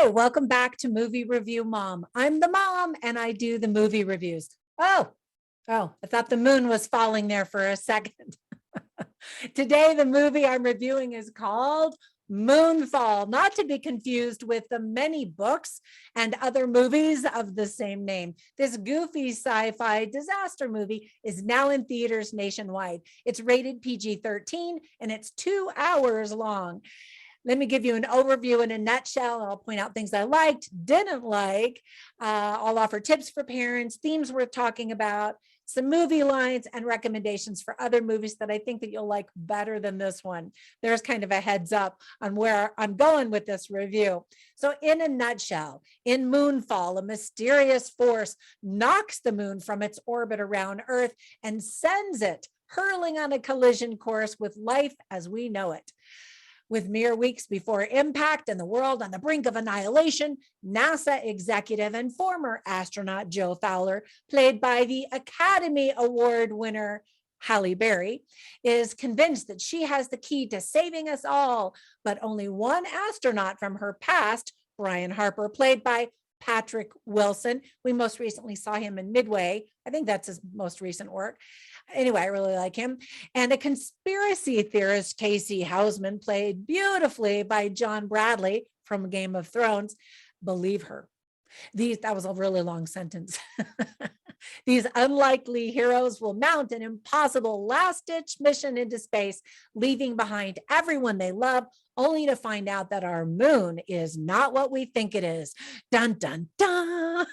Hi, welcome back to Movie Review Mom. I'm the mom and I do the movie reviews. I thought the moon was falling there for a second. Today, the movie I'm reviewing is called Moonfall, not to be confused with the many books and other movies of the same name. This goofy sci-fi disaster movie is now in theaters nationwide. It's rated PG-13 and it's 2 hours long. Let me give you an overview in a nutshell. I'll point out things I liked, didn't like. I'll offer tips for parents, themes worth talking about, some movie lines, and recommendations for other movies that I think that you'll like better than this one. There's kind of a heads up on where I'm going with this review. So in a nutshell, in Moonfall, a mysterious force knocks the moon from its orbit around Earth and sends it hurling on a collision course with life as we know it. With mere weeks before impact and the world on the brink of annihilation, NASA executive and former astronaut Joe Fowler, played by the Academy Award winner Halle Berry, is convinced that she has the key to saving us all, but only one astronaut from her past, Brian Harper, played by Patrick Wilson. We most recently saw him in Midway. I think that's his most recent work. Anyway, I really like him. And a conspiracy theorist, Casey Houseman, played beautifully by John Bradley from Game of Thrones. Believe her. That was a really long sentence. These unlikely heroes will mount an impossible last-ditch mission into space, leaving behind everyone they love, only to find out that our moon is not what we think it is. Dun, dun, dun.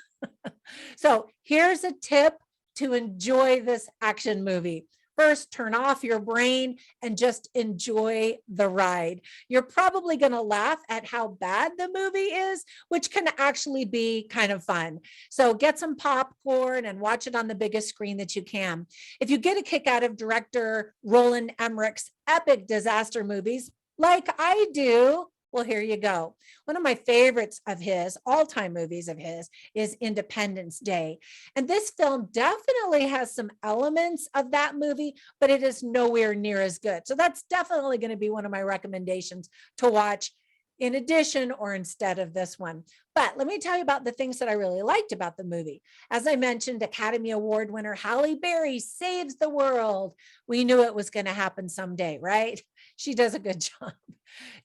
So here's a tip to enjoy this action movie. First, turn off your brain and just enjoy the ride. You're probably going to laugh at how bad the movie is, which can actually be kind of fun. So get some popcorn and watch it on the biggest screen that you can. If you get a kick out of director Roland Emmerich's epic disaster movies, like I do, well, here you go. One of my favorites of his, all-time movies of his, is Independence Day. And this film definitely has some elements of that movie, but it is nowhere near as good. So that's definitely going to be one of my recommendations to watch in addition or instead of this one. But let me tell you about the things that I really liked about the movie. As I mentioned, Academy Award winner Halle Berry saves the world. We knew it was going to happen someday, right? She does a good job.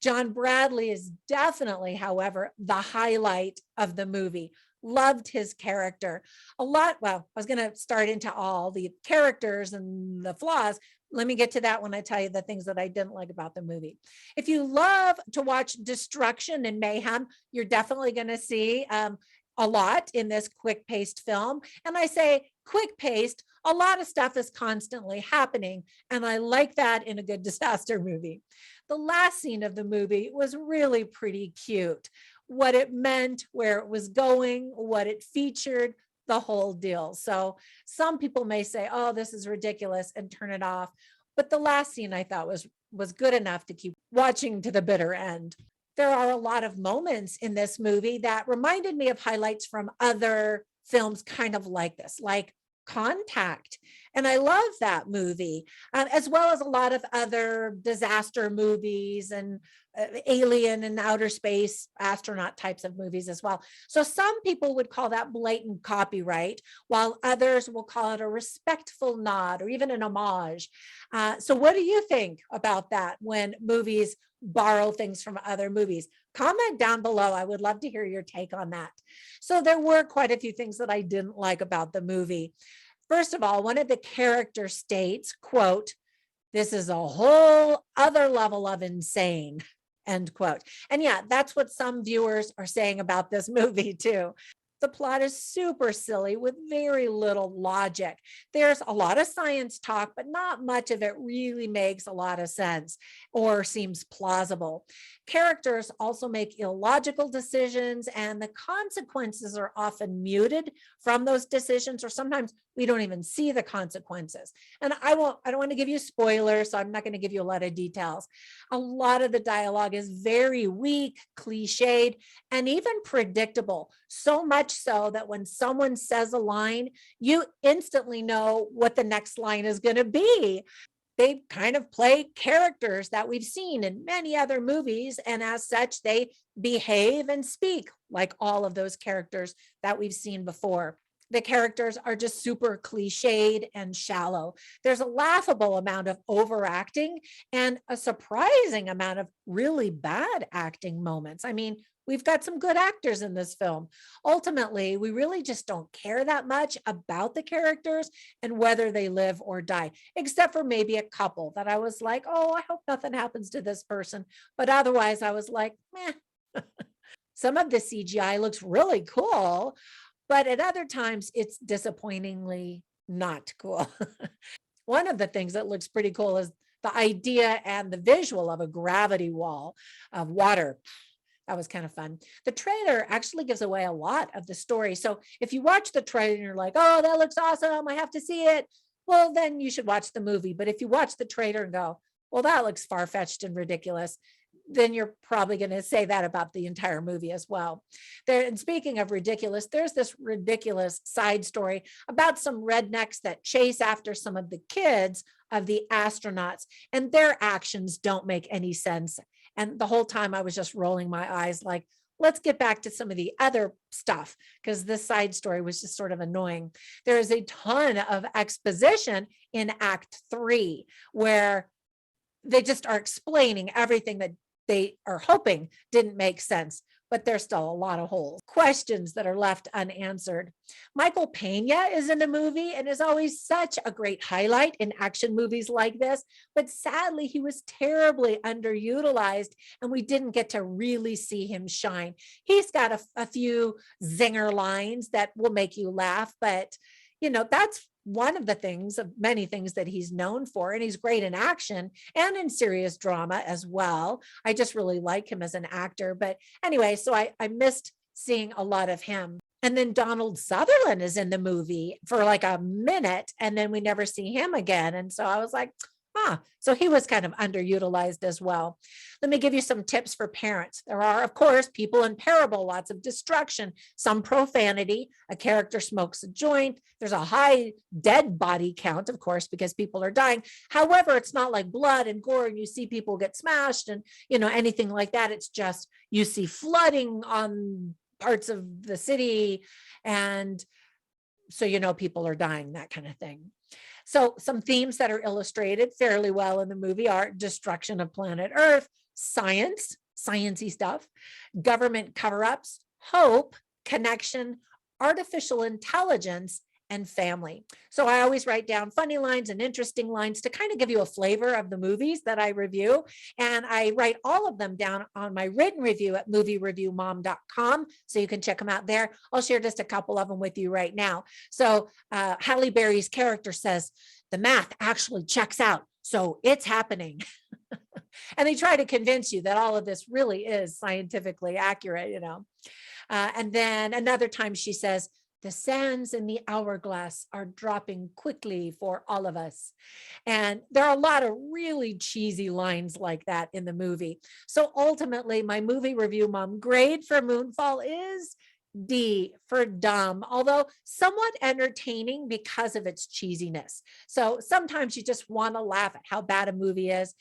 John Bradley is definitely, however, the highlight of the movie. Loved his character a lot. Well, I was going to start into all the characters and the flaws. Let me get to that when I tell you the things that I didn't like about the movie. If you love to watch destruction and mayhem, you're definitely going to see a lot in this quick-paced film. And I say quick-paced, a lot of stuff is constantly happening. And I like that in a good disaster movie. The last scene of the movie was really pretty cute. What it meant, where it was going, what it featured, the whole deal. So some people may say, oh, this is ridiculous, and turn it off. But the last scene I thought was good enough to keep watching to the bitter end. There are a lot of moments in this movie that reminded me of highlights from other films kind of like this, like Contact. And I love that movie, as well as a lot of other disaster movies and alien and outer space astronaut types of movies as well. So some people would call that blatant copyright, while others will call it a respectful nod or even an homage. So what do you think about that when movies borrow things from other movies? Comment down below. I would love to hear your take on that. So there were quite a few things that I didn't like about the movie. First of all, one of the characters states, quote, "This is a whole other level of insane," end quote. And yeah, that's what some viewers are saying about this movie too. The plot is super silly with very little logic. There's a lot of science talk, but not much of it really makes a lot of sense or seems plausible. Characters also make illogical decisions, and the consequences are often muted from those decisions, or sometimes we don't even see the consequences. And I don't want to give you spoilers, so I'm not going to give you a lot of details. A lot of the dialogue is very weak, cliched, and even predictable. So much so that when someone says a line, you instantly know what the next line is going to be. they kind of play characters that we've seen in many other movies. And as such, they behave and speak like all of those characters that we've seen before. The characters are just super cliched and shallow. There's a laughable amount of overacting and a surprising amount of really bad acting moments. I mean, we've got some good actors in this film. Ultimately, we really just don't care that much about the characters and whether they live or die, except for maybe a couple that I was like, oh, I hope nothing happens to this person. But otherwise, I was like, meh. Some of the CGI looks really cool, but at other times it's disappointingly not cool. One of the things that looks pretty cool is the idea and the visual of a gravity wall of water. That was kind of fun. The trailer actually gives away a lot of the story. So if you watch the trailer and you're like, oh, that looks awesome, I have to see it, well, then you should watch the movie. But if you watch the trailer and go, well, that looks far-fetched and ridiculous, then you're probably going to say that about the entire movie as well. There, and speaking of ridiculous, there's this ridiculous side story about some rednecks that chase after some of the kids of the astronauts, and their actions don't make any sense. And the whole time I was just rolling my eyes like, let's get back to some of the other stuff, because this side story was just sort of annoying. There is a ton of exposition in Act 3 where they just are explaining everything that they are hoping didn't make sense, but there's still a lot of holes, questions that are left unanswered. Michael Pena is in the movie and is always such a great highlight in action movies like this, but sadly he was terribly underutilized and we didn't get to really see him shine. He's got a few zinger lines that will make you laugh, but you know, that's one of the things of many things that he's known for, and he's great in action and in serious drama as well. I just really like him as an actor. But anyway, so I missed seeing a lot of him. And then Donald Sutherland is in the movie for like a minute, and then we never see him again. And so I was like, so he was kind of underutilized as well. Let me give you some tips for parents. There are, of course, people in peril, lots of destruction, some profanity, a character smokes a joint. There's a high dead body count, of course, because people are dying. However, it's not like blood and gore and you see people get smashed and, you know, anything like that. It's just, you see flooding on parts of the city. And so, you know, people are dying, that kind of thing. So some themes that are illustrated fairly well in the movie are destruction of planet Earth, science, sciencey stuff, government cover-ups, hope, connection, artificial intelligence, and family. So I always write down funny lines and interesting lines to kind of give you a flavor of the movies that I review. And I write all of them down on my written review at moviereviewmom.com. So you can check them out there. I'll share just a couple of them with you right now. So Halle Berry's character says, the math actually checks out. So it's happening. And they try to convince you that all of this really is scientifically accurate, you know. And then another time she says, the sands in the hourglass are dropping quickly for all of us. And there are a lot of really cheesy lines like that in the movie. So ultimately, my movie review mom grade for Moonfall is D for dumb, although somewhat entertaining because of its cheesiness. So sometimes you just want to laugh at how bad a movie is,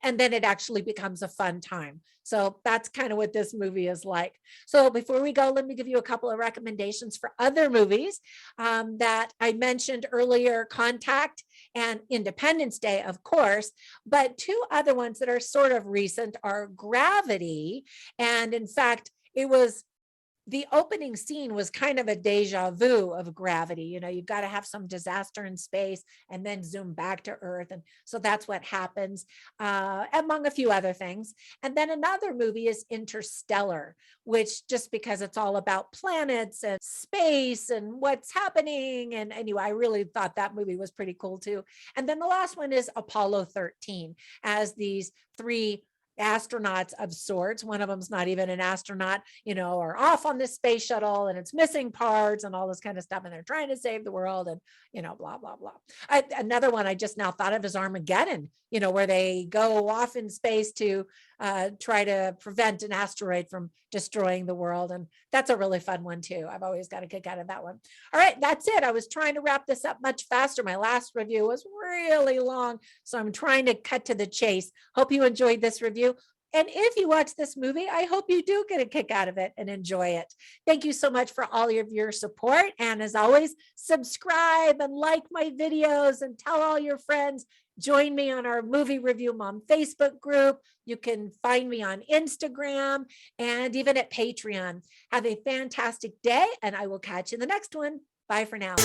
and then it actually becomes a fun time. So that's kind of what this movie is like. So before we go, let me give you a couple of recommendations for other movies that I mentioned earlier, Contact and Independence Day, of course, but two other ones that are sort of recent are Gravity. And in fact, it was the opening scene was kind of a deja vu of Gravity. You know, you've got to have some disaster in space and then zoom back to Earth. And so that's what happens, among a few other things. And then another movie is Interstellar, which just because it's all about planets and space and what's happening. And anyway, I really thought that movie was pretty cool too. And then the last one is Apollo 13, as these three astronauts of sorts. One of them's not even an astronaut, you know, are off on this space shuttle and it's missing parts and all this kind of stuff. And they're trying to save the world and, you know, blah, blah, blah. Another one I just now thought of is Armageddon, you know, where they go off in space to try to prevent an asteroid from destroying the world. And that's a really fun one too. I've always got a kick out of that one. All right, that's it. I was trying to wrap this up much faster. My last review was really long, so I'm trying to cut to the chase. Hope you enjoyed this review. And if you watch this movie, I hope you do get a kick out of it and enjoy it. Thank you so much for all of your support. And as always, subscribe and like my videos and tell all your friends. Join me on our Movie Review Mom Facebook group. You can find me on Instagram and even at Patreon. Have a fantastic day, and I will catch you in the next one. Bye for now.